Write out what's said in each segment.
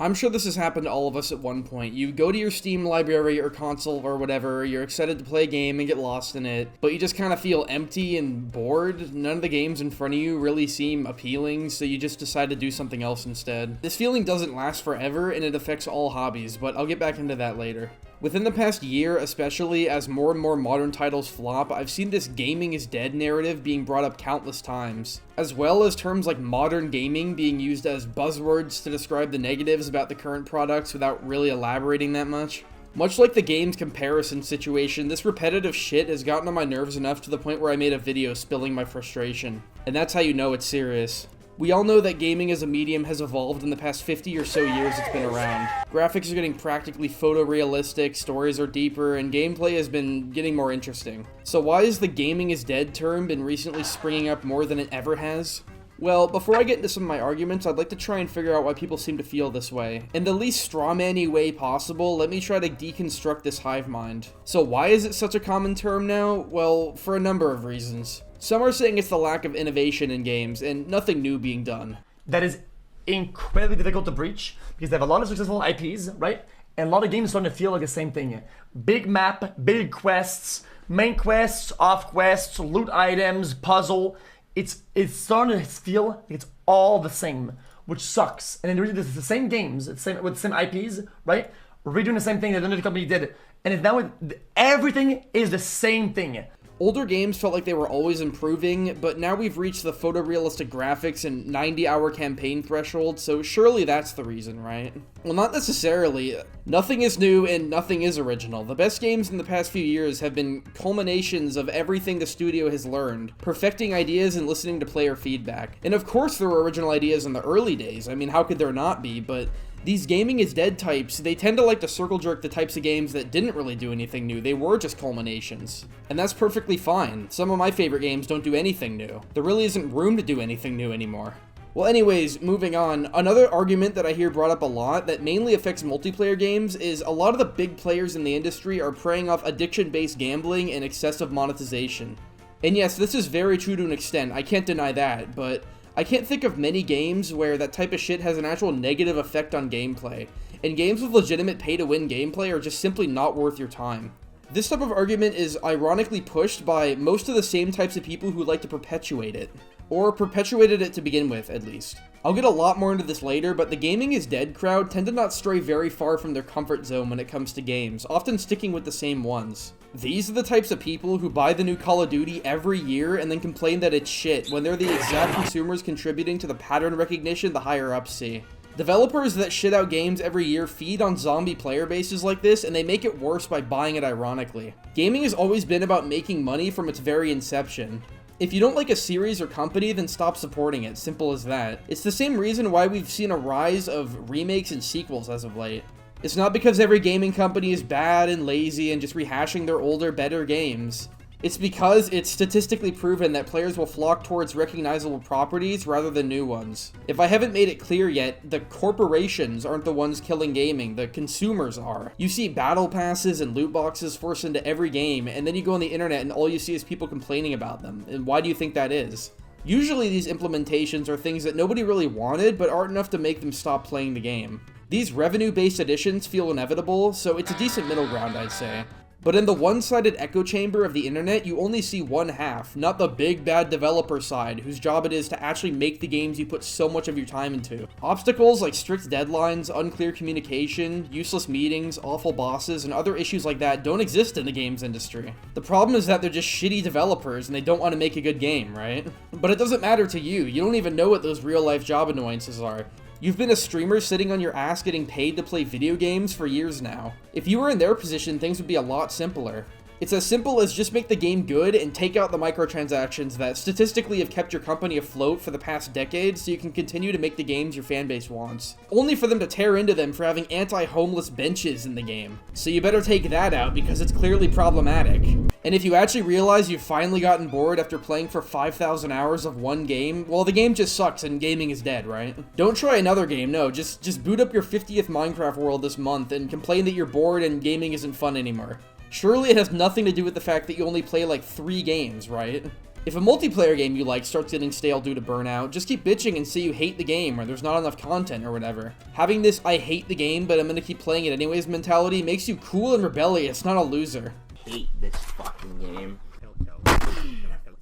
I'm sure this has happened to all of us at one point. You go to your Steam library or console or whatever, you're excited to play a game and get lost in it, but you just kind of feel empty and bored. None of the games in front of you really seem appealing, so you just decide to do something else instead. This feeling doesn't last forever, and it affects all hobbies, but I'll get back into that later. Within the past year, especially as more and more modern titles flop, I've seen this gaming is dead narrative being brought up countless times, as well as terms like modern gaming being used as buzzwords to describe the negatives about the current products without really elaborating that much. Much like the games comparison situation, this repetitive shit has gotten on my nerves enough to the point where I made a video spilling my frustration. And that's how you know it's serious. We all know that gaming as a medium has evolved in the past 50 or so years it's been around. Graphics are getting practically photorealistic, stories are deeper, and gameplay has been getting more interesting. So why has the gaming is dead term been recently springing up more than it ever has? Well, before I get into some of my arguments, I'd like to try and figure out why people seem to feel this way. In the least strawman-y way possible, let me try to deconstruct this hive mind. So why is it such a common term now? Well, for a number of reasons. Some are saying it's the lack of innovation in games, and nothing new being done. That is incredibly difficult to breach, because they have a lot of successful IPs, right? And a lot of games starting to feel like the same thing. Big map, big quests, main quests, off quests, loot items, puzzle. It's starting to feel like it's all the same, which sucks. And then it's the same games, with the same IPs, right? Redoing the same thing that another company did. And it's now everything is the same thing. Older games felt like they were always improving, but now we've reached the photorealistic graphics and 90-hour campaign threshold, so surely that's the reason, right? Well, not necessarily. Nothing is new and nothing is original. The best games in the past few years have been culminations of everything the studio has learned, perfecting ideas and listening to player feedback. And of course there were original ideas in the early days. I mean, how could there not be? But these gaming is dead types, they tend to like to circle jerk the types of games that didn't really do anything new, they were just culminations. And that's perfectly fine. Some of my favorite games don't do anything new. There really isn't room to do anything new anymore. Well, anyways, moving on. Another argument that I hear brought up a lot that mainly affects multiplayer games is a lot of the big players in the industry are preying off addiction-based gambling and excessive monetization. And yes, this is very true to an extent, I can't deny that, but I can't think of many games where that type of shit has an actual negative effect on gameplay, and games with legitimate pay-to-win gameplay are just simply not worth your time. This type of argument is ironically pushed by most of the same types of people who like to perpetuate it. Or perpetuated it to begin with, at least. I'll get a lot more into this later, but the gaming is dead crowd tend to not stray very far from their comfort zone when it comes to games, often sticking with the same ones. These are the types of people who buy the new Call of Duty every year and then complain that it's shit when they're the exact consumers contributing to the pattern recognition the higher ups see. Developers that shit out games every year feed on zombie player bases like this, and they make it worse by buying it ironically. Gaming has always been about making money from its very inception. If you don't like a series or company, then stop supporting it, simple as that. It's the same reason why we've seen a rise of remakes and sequels as of late. It's not because every gaming company is bad and lazy and just rehashing their older, better games. It's because it's statistically proven that players will flock towards recognizable properties rather than new ones. If I haven't made it clear yet, the corporations aren't the ones killing gaming, the consumers are. You see battle passes and loot boxes forced into every game, and then you go on the internet and all you see is people complaining about them. And why do you think that is? Usually these implementations are things that nobody really wanted, but aren't enough to make them stop playing the game. These revenue-based additions feel inevitable, so it's a decent middle ground, I'd say. But in the one-sided echo chamber of the internet, you only see one half, not the big bad developer side, whose job it is to actually make the games you put so much of your time into. Obstacles like strict deadlines, unclear communication, useless meetings, awful bosses, and other issues like that don't exist in the games industry. The problem is that they're just shitty developers and they don't want to make a good game, right? But it doesn't matter to you, you don't even know what those real-life job annoyances are. You've been a streamer sitting on your ass getting paid to play video games for years now. If you were in their position, things would be a lot simpler. It's as simple as just make the game good and take out the microtransactions that statistically have kept your company afloat for the past decade so you can continue to make the games your fanbase wants. Only for them to tear into them for having anti-homeless benches in the game. So you better take that out because it's clearly problematic. And if you actually realize you've finally gotten bored after playing for 5,000 hours of one game, well, the game just sucks and gaming is dead, right? Don't try another game, no, just boot up your 50th Minecraft world this month and complain that you're bored and gaming isn't fun anymore. Surely it has nothing to do with the fact that you only play like 3 games, right? If a multiplayer game you like starts getting stale due to burnout, just keep bitching and say you hate the game or there's not enough content or whatever. Having this I hate the game but I'm gonna keep playing it anyways mentality makes you cool and rebellious, not a loser. Hate this fucking game.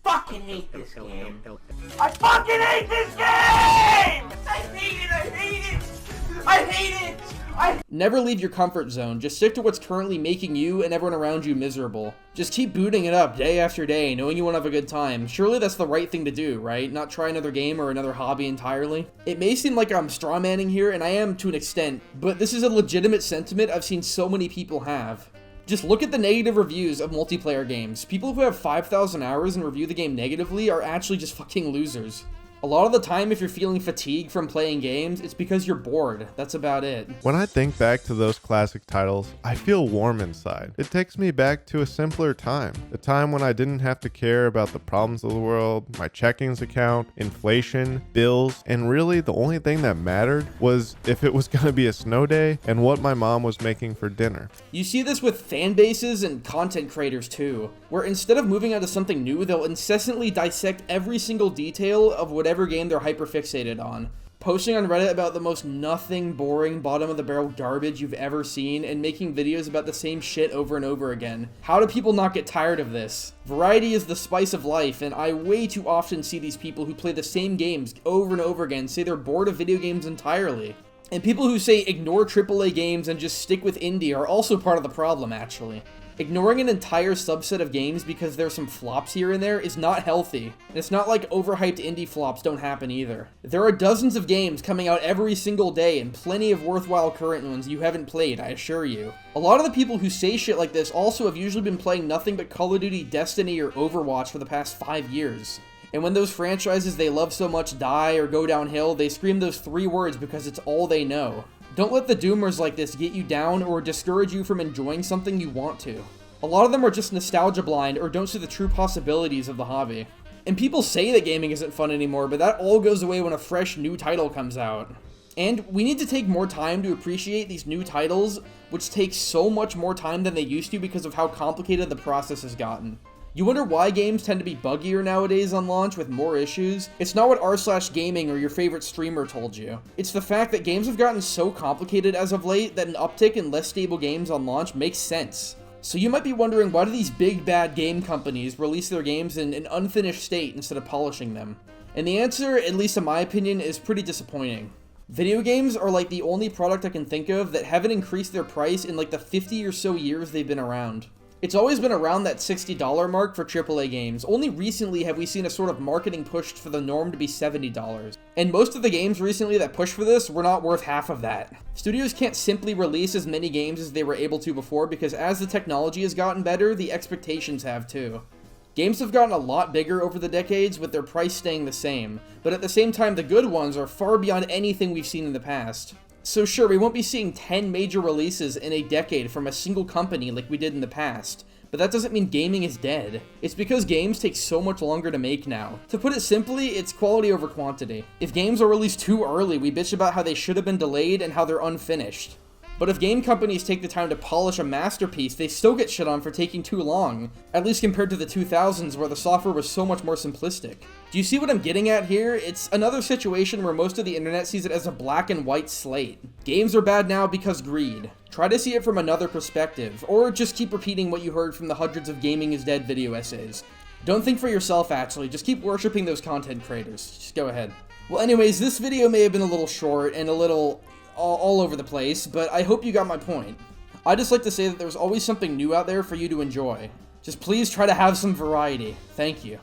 Fucking hate this game. I fucking hate this game! I hate it, I hate it! I hate it! Never leave your comfort zone, just stick to what's currently making you and everyone around you miserable. Just keep booting it up day after day, knowing you won't have a good time. Surely that's the right thing to do, right? Not try another game or another hobby entirely. It may seem like I'm strawmanning here, and I am to an extent, but this is a legitimate sentiment I've seen so many people have. Just look at the negative reviews of multiplayer games. People who have 5,000 hours and review the game negatively are actually just fucking losers. A lot of the time, if you're feeling fatigued from playing games, it's because you're bored. That's about it. When I think back to those classic titles, I feel warm inside. It takes me back to a simpler time. The time when I didn't have to care about the problems of the world, my checkings account, inflation, bills, and really the only thing that mattered was if it was gonna be a snow day and what my mom was making for dinner. You see this with fan bases and content creators too, where instead of moving on to something new, they'll incessantly dissect every single detail of whatever game they're hyperfixated on, posting on Reddit about the most nothing, boring, bottom-of-the-barrel garbage you've ever seen, and making videos about the same shit over and over again. How do people not get tired of this? Variety is the spice of life, and I way too often see these people who play the same games over and over again say they're bored of video games entirely. And people who say ignore AAA games and just stick with indie are also part of the problem, actually. Ignoring an entire subset of games because there's some flops here and there is not healthy. And it's not like overhyped indie flops don't happen either. There are dozens of games coming out every single day and plenty of worthwhile current ones you haven't played, I assure you. A lot of the people who say shit like this also have usually been playing nothing but Call of Duty, Destiny, or Overwatch for the past 5 years. And when those franchises they love so much die or go downhill, they scream those 3 words because it's all they know. Don't let the doomers like this get you down or discourage you from enjoying something you want to. A lot of them are just nostalgia blind or don't see the true possibilities of the hobby. And people say that gaming isn't fun anymore, but that all goes away when a fresh new title comes out. And we need to take more time to appreciate these new titles, which take so much more time than they used to because of how complicated the process has gotten. You wonder why games tend to be buggier nowadays on launch with more issues? It's not what r/gaming or your favorite streamer told you. It's the fact that games have gotten so complicated as of late that an uptick in less stable games on launch makes sense. So you might be wondering, why do these big bad game companies release their games in an unfinished state instead of polishing them? And the answer, at least in my opinion, is pretty disappointing. Video games are like the only product I can think of that haven't increased their price in like the 50 or so years they've been around. It's always been around that $60 mark for AAA games. Only recently have we seen a sort of marketing push for the norm to be $70. And most of the games recently that pushed for this were not worth half of that. Studios can't simply release as many games as they were able to before because as the technology has gotten better, the expectations have too. Games have gotten a lot bigger over the decades with their price staying the same, but at the same time the good ones are far beyond anything we've seen in the past. So sure, we won't be seeing 10 major releases in a decade from a single company like we did in the past, but that doesn't mean gaming is dead. It's because games take so much longer to make now. To put it simply, it's quality over quantity. If games are released too early, we bitch about how they should have been delayed and how they're unfinished. But if game companies take the time to polish a masterpiece, they still get shit on for taking too long, at least compared to the 2000s where the software was so much more simplistic. Do you see what I'm getting at here? It's another situation where most of the internet sees it as a black and white slate. Games are bad now because greed. Try to see it from another perspective, or just keep repeating what you heard from the hundreds of gaming is dead video essays. Don't think for yourself actually, just keep worshipping those content creators. Just go ahead. Well anyways, this video may have been a little short and a little all over the place, but I hope you got my point. I just like to say that there's always something new out there for you to enjoy. Just please try to have some variety. Thank you.